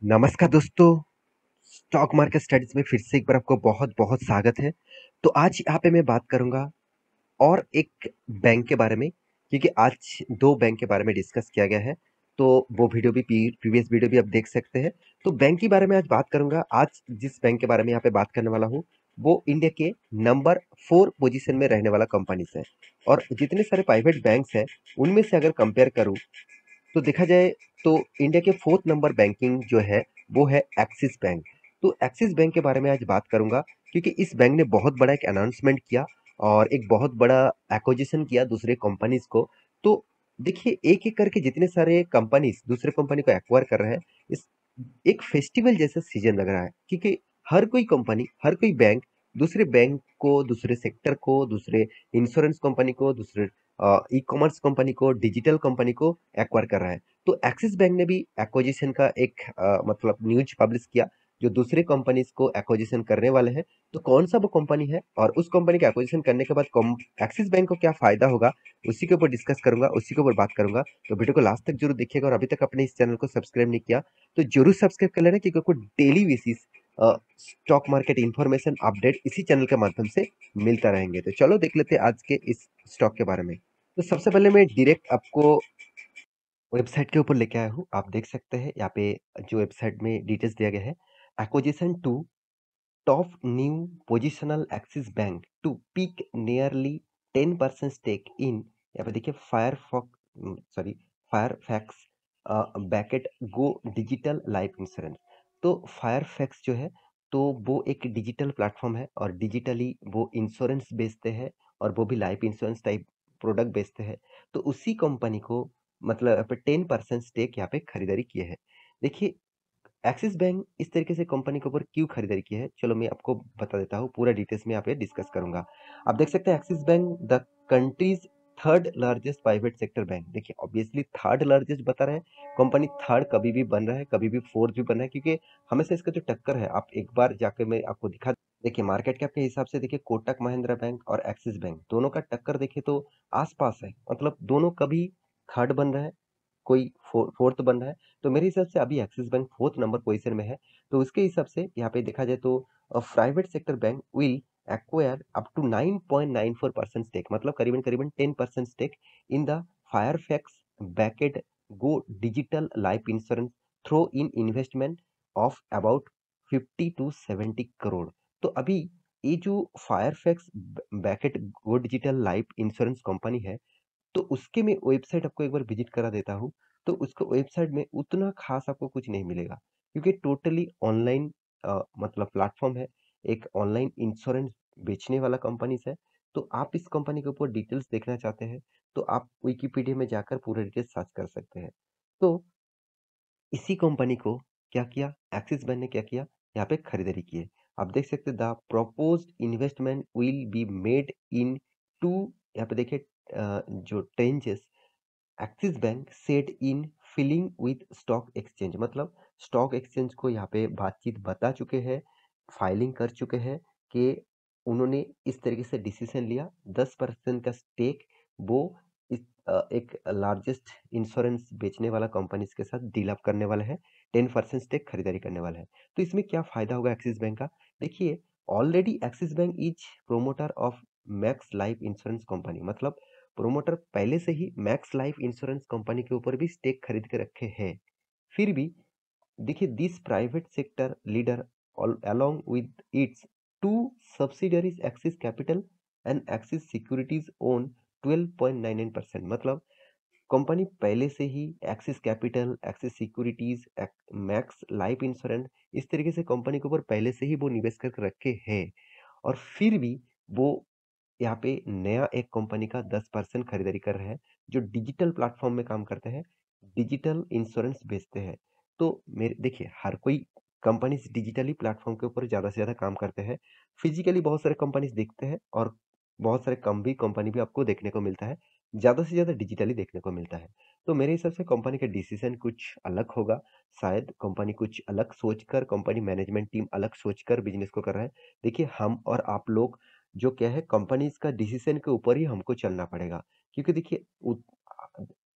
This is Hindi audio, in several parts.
नमस्कार दोस्तों, स्टॉक मार्केट स्टडीज में फिर से एक बार आपको बहुत-बहुत स्वागत है। तो आज यहाँ पे मैं बात करूँगा और एक बैंक के बारे में, क्योंकि आज 2 बैंक के बारे में डिस्कस किया गया है, तो वो वीडियो भी प्रीवियस वीडियो भी आप देख सकते हैं। तो बैंक के बारे में आज बात करूँगा। आज जिस बैंक के बारे में यहाँ पे बात करने वाला हूँ, वो इंडिया के नंबर 4 पोज़ीशन में रहने वाला कंपनीज़ है। और जितने सारे प्राइवेट बैंक्स हैं, उनमें से अगर कंपेयर करूँ तो देखा जाए तो इंडिया के 4th नंबर बैंकिंग जो है वो है एक्सिस बैंक। तो एक्सिस बैंक के बारे में आज बात करूंगा, क्योंकि इस बैंक ने बहुत बड़ा एक अनाउंसमेंट किया और एक बहुत बड़ा एक्विजिशन किया दूसरे कंपनीज को। तो देखिए, एक एक करके जितने सारे कंपनीज दूसरे कंपनी को एक्वायर कर रहे हैं, इस एक फेस्टिवल जैसा सीजन लग रहा है, क्योंकि हर कोई कंपनी, हर कोई बैंक दूसरे बैंक को, दूसरे सेक्टर को, दूसरे इंश्योरेंस कंपनी को, दूसरे ई कॉमर्स कंपनी को, डिजिटल कंपनी को एक्वायर कर रहा है। तो एक्सिस बैंक ने भी एक्विजिशन का एक मतलब न्यूज पब्लिश किया, जो दूसरे कंपनीज को एक्विजिशन करने वाले हैं। तो कौन सा वो कंपनी है और उस कंपनी का एक्विजिशन करने के बाद एक्सिस बैंक को क्या फायदा होगा, उसी के ऊपर डिस्कस करूंगा, उसी के ऊपर बात करूंगा। तो वीडियो को लास्ट तक जरूर देखिएगा, और अभी तक अपने इस चैनल को सब्सक्राइब नहीं किया तो जरूर सब्सक्राइब कर लेना, क्योंकि आपको daily basis stock market information update इसी चैनल के माध्यम से मिलता रहेंगे। तो चलो देख लेते हैं आज के इस स्टॉक के बारे में। तो सबसे पहले मैं डायरेक्ट आपको वेबसाइट के ऊपर लेके आया हूँ। आप देख सकते हैं यहाँ पे जो वेबसाइट में डिटेल्स दिया गया है। Acquisition to top new positional Axis Bank to pick nearly 10% stake in, यहाँ पे देखिए Fairfax backed Go digital life insurance. तो फायरफैक्स जो है, तो वो एक डिजिटल प्लेटफॉर्म है और डिजिटली वो इंश्योरेंस बेचते हैं, और वो भी लाइफ इंश्योरेंस टाइप प्रोडक्ट बेचते हैं। तो उसी कंपनी को मतलब यहाँ पे 10% स्टेक यहाँ पे खरीदारी किए हैं। देखिए, एक्सिस बैंक इस तरीके से कंपनी के ऊपर क्यों खरीदारी की है, चलो मैं आपको बता देता हूँ। पूरा डिटेल्स में यहाँ पे डिस्कस करूंगा। आप देख सकते हैं axis bank the countries third largest private sector bank. देखिए, ऑब्वियसली थर्ड लार्जेस्ट बता रहे हैं। कंपनी थर्ड कभी भी बन रहा है, कभी भी फोर्थ भी बन रहा है, क्योंकि हमेशा इसका जो टक्कर है, आप एक बार जाके मैं आपको दिखा। देखिए, मार्केट कैप के हिसाब से देखिए, कोटक महिंद्रा बैंक और एक्सिस बैंक दोनों का टक्कर देखे तो आसपास है, मतलब दोनों कभी थर्ड बन रहा है, कोई फोर्थ बन रहा है। तो मेरे हिसाब से अभी axis bank fourth number position में है। तो उसके हिसाब से यहाँ पे देखा जाए तो private sector bank will acquire up to 9.94% stake, मतलब करीबन करीबन 10% stake in the Fairfax backed Go digital life insurance throw in investment of about 50 to 70 crore. तो अभी ये जो Fairfax backed Go digital life insurance company है, तो उसके मैं वेबसाइट आपको एक बार विजिट करा देता हूँ। तो उसको वेबसाइट में उतना खास आपको कुछ नहीं मिलेगा, क्योंकि टोटली ऑनलाइन मतलब प्लेटफॉर्म है, एक ऑनलाइन इंश्योरेंस बेचने वाला कंपनी है। तो आप इस कंपनी के ऊपर डिटेल्स देखना चाहते हैं, तो आप विकिपीडिया में जाकर पूरे डिटेल्स सर्च कर सकते हैं। तो इसी कंपनी को क्या किया, एक्सिस बैंक ने क्या किया, यहाँ पे खरीदारी की है। आप देख सकते हैं the proposed investment will be made in two, यहाँ पे देखिए जो tranches Axis Bank said in filing with stock exchange, मतलब स्टॉक एक्सचेंज को यहाँ पे बातचीत बता चुके हैं, फाइलिंग कर चुके हैं कि उन्होंने इस तरीके से डिसीजन लिया। 10% का स्टेक वो इस एक लार्जेस्ट इंश्योरेंस बेचने वाला कंपनीज के साथ डील अप करने वाला है, 10% स्टेक खरीदारी करने वाला है। तो इसमें क्या फायदा होगा एक्सिस बैंक का? देखिए, already axis bank is promoter of max Life insurance company, मतलब प्रोमोटर पहले से ही मैक्स लाइफ इंश्योरेंस कंपनी के ऊपर भी स्टेक खरीद के रखे हैं। फिर भी देखिए, this private sector leader along with its two subsidiaries Axis Capital and Axis Securities own 12.99%, मतलब कंपनी पहले से ही Axis Capital, Axis Securities, Max Life Insurance, इस तरीके से कंपनी के ऊपर पहले से ही वो निवेश करके रखे हैं। और फिर भी वो यहाँ पे नया एक कंपनी का 10% खरीदारी कर रहे हैं, जो डिजिटल प्लेटफॉर्म में काम करते हैं, डिजिटल इंश्योरेंस बेचते हैं। तो मेरे देखिए, हर कोई कंपनीज डिजिटली प्लेटफॉर्म के ऊपर ज़्यादा से ज़्यादा काम करते हैं। फिजिकली बहुत सारे कंपनीज देखते हैं, और बहुत सारे कम भी कंपनी भी आपको देखने को मिलता है, ज़्यादा से ज़्यादा डिजिटली देखने को मिलता है। तो मेरे हिसाब से कंपनी का डिसीजन कुछ अलग होगा। शायद कंपनी कुछ अलग सोचकर, कंपनी मैनेजमेंट टीम अलग सोचकर बिजनेस को कर रहा है। देखिए, हम और आप लोग जो क्या है, कंपनीज का डिसीजन के ऊपर ही हमको चलना पड़ेगा, क्योंकि देखिए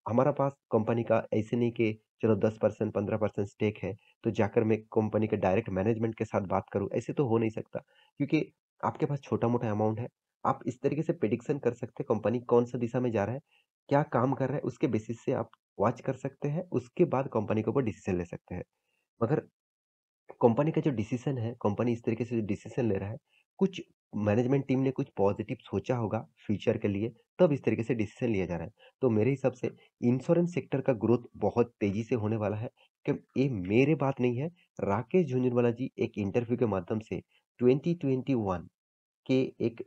हमारा पास कंपनी का ऐसे नहीं कि चलो 10% 15% स्टेक है, तो जाकर मैं कंपनी के डायरेक्ट मैनेजमेंट के साथ बात करूँ, ऐसे तो हो नहीं सकता। क्योंकि आपके पास छोटा-मोटा अमाउंट है, आप इस तरीके से प्रेडिक्शन कर सकते हैं कंपनी कौन-सा दिशा में जा रहा है, क्या काम कर रहा है, उसके बेसिस से आप वॉच कर सकते हैं, उसके बाद कंपनी के ऊपर डिसीज़न ले सकते हैं। मगर कंपनी का जो डिसीजन है, कंपनी इस तरीके से जो डिसीजन ले रहा है, कुछ मैनेजमेंट टीम ने कुछ पॉजिटिव सोचा होगा फ्यूचर के लिए, तब इस तरीके से डिसीजन लिया जा रहा है। तो मेरे हिसाब से इंश्योरेंस सेक्टर का ग्रोथ बहुत तेजी से होने वाला है, कि ये मेरे बात नहीं है, राकेश झुनझुनवाला जी एक इंटरव्यू के माध्यम से 2021 के एक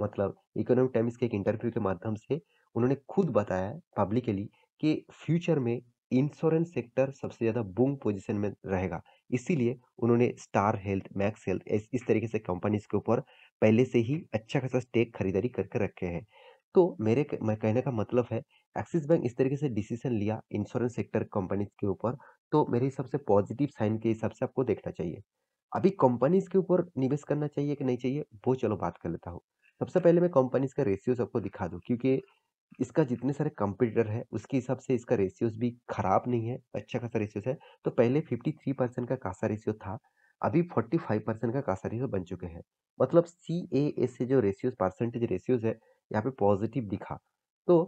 मतलब इकोनॉमिक टाइम्स के एक इंटरव्यू के माध्यम से उन्होंने खुद बताया पब्लिकली कि फ्यूचर में इंश्योरेंस सेक्टर सबसे ज़्यादा बूम पोजीशन में रहेगा। इसीलिए उन्होंने स्टार हेल्थ, मैक्स हेल्थ इस तरीके से कंपनीज़ के ऊपर पहले से ही अच्छा खासा स्टेक खरीदारी करके रखे हैं। तो मैं कहने का मतलब है, एक्सिस बैंक इस तरीके से डिसीज़न लिया इंश्योरेंस सेक्टर कंपनीज़ के ऊपर, तो मेरे हिसाब से पॉजिटिव साइन के हिसाब से आपको देखना चाहिए। अभी कंपनीज़ के ऊपर निवेश करना चाहिए कि नहीं चाहिए, वो चलो बात कर लेता हूँ। सबसे पहले मैं कंपनीज़ का रेशियोज़ आपको दिखा दूँ, क्योंकि इसका जितने सारे कॉम्पिटिटर है, उसके हिसाब से इसका रेशियोज़ भी खराब नहीं है, अच्छा खासा रेशियोज़ है। तो पहले 53% का कासा रेशियो था, अभी 45% का कासा रेशियो बन चुके हैं। मतलब सीएए से जो रेशियोज़ परसेंटेज रेशियोज़ है, यहाँ पे पॉजिटिव दिखा। तो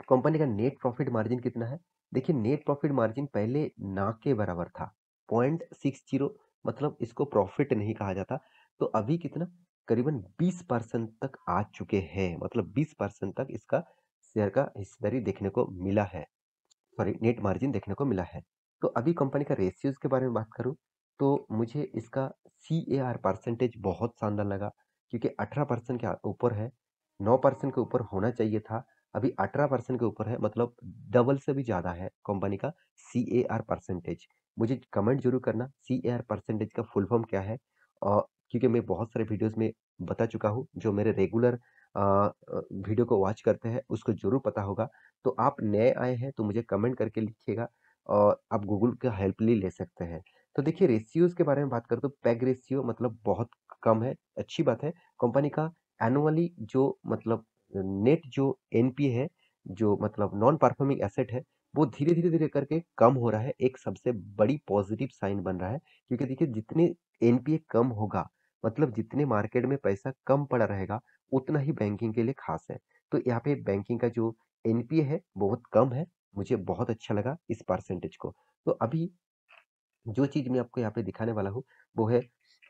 कंपनी का नेट प्रॉफिट मार्जिन कितना है? देखिए नेट प्रॉफिट मार्जिन पहले ना के बराबर था, 0.60, मतलब इसको प्रॉफिट नहीं कहा जाता। तो अभी कितना? करीबन 20% तक आ चुके हैं, मतलब 20% तक इसका शेयर का हिस्सेदारी देखने को मिला है, सॉरी नेट मार्जिन देखने को मिला है। तो अभी कंपनी का रेशियोज़ के बारे में बात करूँ, तो मुझे इसका सीएआर परसेंटेज बहुत शानदार लगा, क्योंकि 18% के ऊपर है, 9% के ऊपर होना चाहिए था, अभी 18% के ऊपर है, मतलब डबल से भी ज़्यादा है कंपनी का सीएआर परसेंटेज। मुझे कमेंट ज़रूर करना सीएआर परसेंटेज का फुल फॉर्म क्या है? क्योंकि मैं बहुत सारे वीडियोज़ में बता चुका हूँ, जो मेरे रेगुलर वीडियो को वॉच करते हैं, उसको ज़रूर पता होगा। तो आप नए आए हैं तो मुझे कमेंट करके लिखिएगा, और आप गूगल का हेल्प भी ले सकते हैं। तो देखिए रेशियोज़ के बारे में बात करें तो पैग रेशियो मतलब बहुत कम है, अच्छी बात है। कंपनी का एनुअली जो मतलब नेट जो एनपीए है, जो मतलब नॉन परफॉर्मिंग एसेट है, वो धीरे-धीरे करके कम हो रहा है, एक सबसे बड़ी पॉजिटिव साइन बन रहा है। क्योंकि देखिए जितने एनपीए कम होगा, मतलब जितने मार्केट में पैसा कम पड़ा रहेगा, उतना ही बैंकिंग के लिए खास है। तो यहाँ पे बैंकिंग का जो एनपीए है बहुत कम है, मुझे बहुत अच्छा लगा इस परसेंटेज को। तो अभी जो चीज़ मैं आपको यहाँ पे दिखाने वाला हूँ, वो है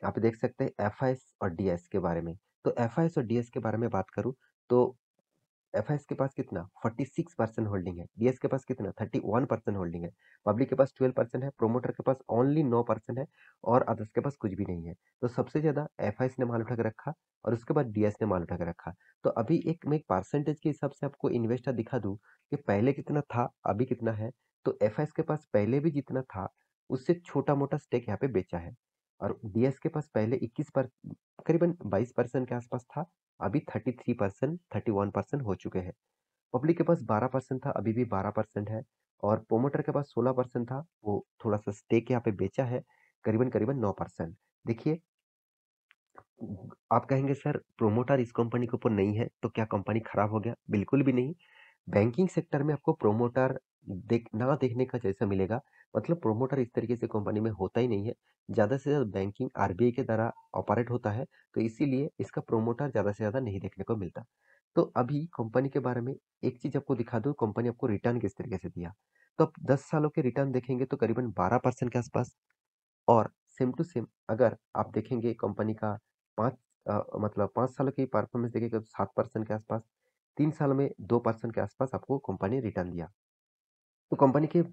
आप देख सकते हैं एफआईएस और डीएस के बारे में। तो एफआईएस और डीएस के बारे में बात करूँ, तो एफआईएस के पास कितना 46% होल्डिंग है, डीएस के पास कितना 31% होल्डिंग है, पब्लिक के पास 12% है, प्रोमोटर के पास ओनली 9% है, और अदर्स के पास कुछ भी नहीं है। तो सबसे ज्यादा एफआईएस ने माल उठा के रखा, और उसके बाद डीएस ने माल उठा के रखा। तो अभी एक मैं परसेंटेज के हिसाब से आपको इन्वेस्टर दिखा दूं कि पहले कितना था अभी कितना है। तो एफआईएस के पास पहले भी जितना था, उससे छोटा मोटा स्टेक यहाँ पे बेचा है। और डीएस के पास पहले 21 करीबन 22% के आसपास था, अभी 33% 31% हो चुके हैं। पब्लिक के पास 12% था, अभी भी 12% है, और प्रोमोटर के पास 16% था, वो थोड़ा सा स्टेक यहाँ पे बेचा है, करीबन करीबन 9%। देखिए आप कहेंगे सर प्रोमोटर इस कंपनी के ऊपर नहीं है तो क्या कंपनी खराब हो गया? बिल्कुल भी नहीं। बैंकिंग सेक्टर में आपको प्रोमोटर देखने का जैसा मिलेगा, मतलब प्रोमोटर इस तरीके से कंपनी में होता ही नहीं है। ज़्यादा से ज़्यादा बैंकिंग आरबीआई के द्वारा ऑपरेट होता है, तो इसीलिए इसका प्रोमोटर ज़्यादा से ज़्यादा नहीं देखने को मिलता। तो अभी कंपनी के बारे में एक चीज़ आपको दिखा दूँ, कंपनी आपको रिटर्न किस तरीके से दिया। तो आप 10 सालों के रिटर्न देखेंगे तो करीबन 12% के आसपास, और सेम टू सेम अगर आप देखेंगे कंपनी का 5 मतलब 5 सालों की परफॉर्मेंस देखेंगे तो 7% के आसपास, 3 साल में 2% के आसपास आपको कंपनी रिटर्न दिया। तो कंपनी के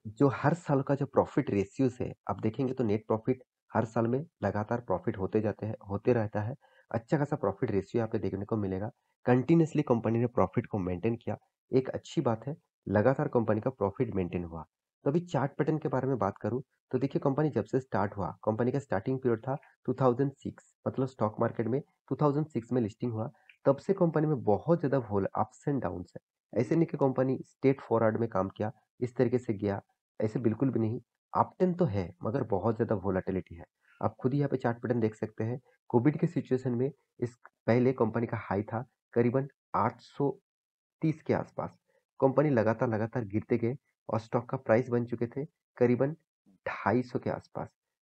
जो हर साल का जो प्रॉफिट रेशियोज़ है, आप देखेंगे तो नेट प्रॉफिट हर साल में लगातार प्रॉफिट होते जाते हैं, होते रहता है। अच्छा खासा प्रॉफिट रेशियो यहाँ पे देखने को मिलेगा। कंटिन्यूअसली कंपनी ने प्रॉफिट को मेंटेन किया, एक अच्छी बात है, लगातार कंपनी का प्रॉफिट मेंटेन हुआ। तो अभी चार्ट पैटर्न के बारे में बात करूँ, तो देखिए कंपनी जब से स्टार्ट हुआ, कंपनी का स्टार्टिंग पीरियड था 2006, मतलब स्टॉक मार्केट में 2006 में लिस्टिंग हुआ, तब से कंपनी में बहुत ज़्यादा वोल अप्स एंड डाउन्स है। ऐसे नहीं कि कंपनी स्ट्रेट फॉरवर्ड में काम किया, इस तरीके से गया, ऐसे बिल्कुल भी नहीं। अपट्रेंड तो है, मगर बहुत ज़्यादा वोलेटिलिटी है। आप खुद ही यहाँ पे चार्ट पैटर्न देख सकते हैं। कोविड के सिचुएशन में इस पहले कंपनी का हाई था करीबन 830 के आसपास। कंपनी लगातार लगातार गिरते गए, और स्टॉक का प्राइस बन चुके थे करीबन 250 के आसपास।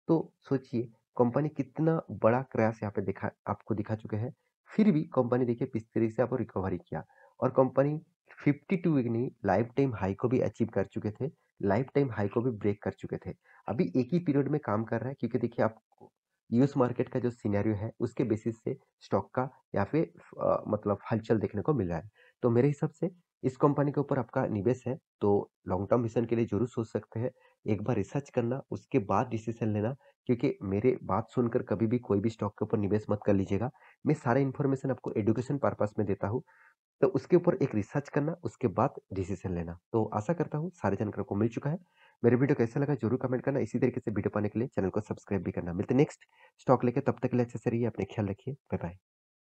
तो सोचिए कंपनी कितना बड़ा क्रैश यहाँ पे दिखा आपको दिखा चुके हैं। फिर भी कंपनी देखिए किस तरीके से आपको रिकवरी किया और कंपनी 52 वीक नहीं लाइफ टाइम हाई को भी अचीव कर चुके थे। लाइफ टाइम हाई को भी ब्रेक कर चुके थे। अभी एक ही पीरियड में काम कर रहा है क्योंकि देखिए आपको यूएस मार्केट का जो सिनेरियो है उसके बेसिस से स्टॉक का या फिर मतलब हलचल देखने को मिल रहा है। तो मेरे हिसाब से इस कंपनी के ऊपर आपका निवेश है तो लॉन्ग टर्म विजन के लिए ज़रूर सोच सकते हैं। एक बार रिसर्च करना उसके बाद डिसीज़न लेना क्योंकि मेरे बात सुनकर कभी भी कोई भी स्टॉक के ऊपर निवेश मत कर लीजिएगा। मैं सारा इन्फॉर्मेशन आपको एजुकेशन पर्पस में देता हूँ। तो उसके ऊपर एक रिसर्च करना उसके बाद डिसीज़न लेना। तो आशा करता हूँ सारी जानकारी आपको मिल चुका है। मेरा वीडियो कैसा लगा ज़रूर कमेंट करना। इसी तरीके से वीडियो पाने के लिए चैनल को सब्सक्राइब भी करना। मिलते हैं नेक्स्ट स्टॉक लेके, तब तक के लिए अच्छे से रहिए, अपने ख्याल रखिए। Bye bye.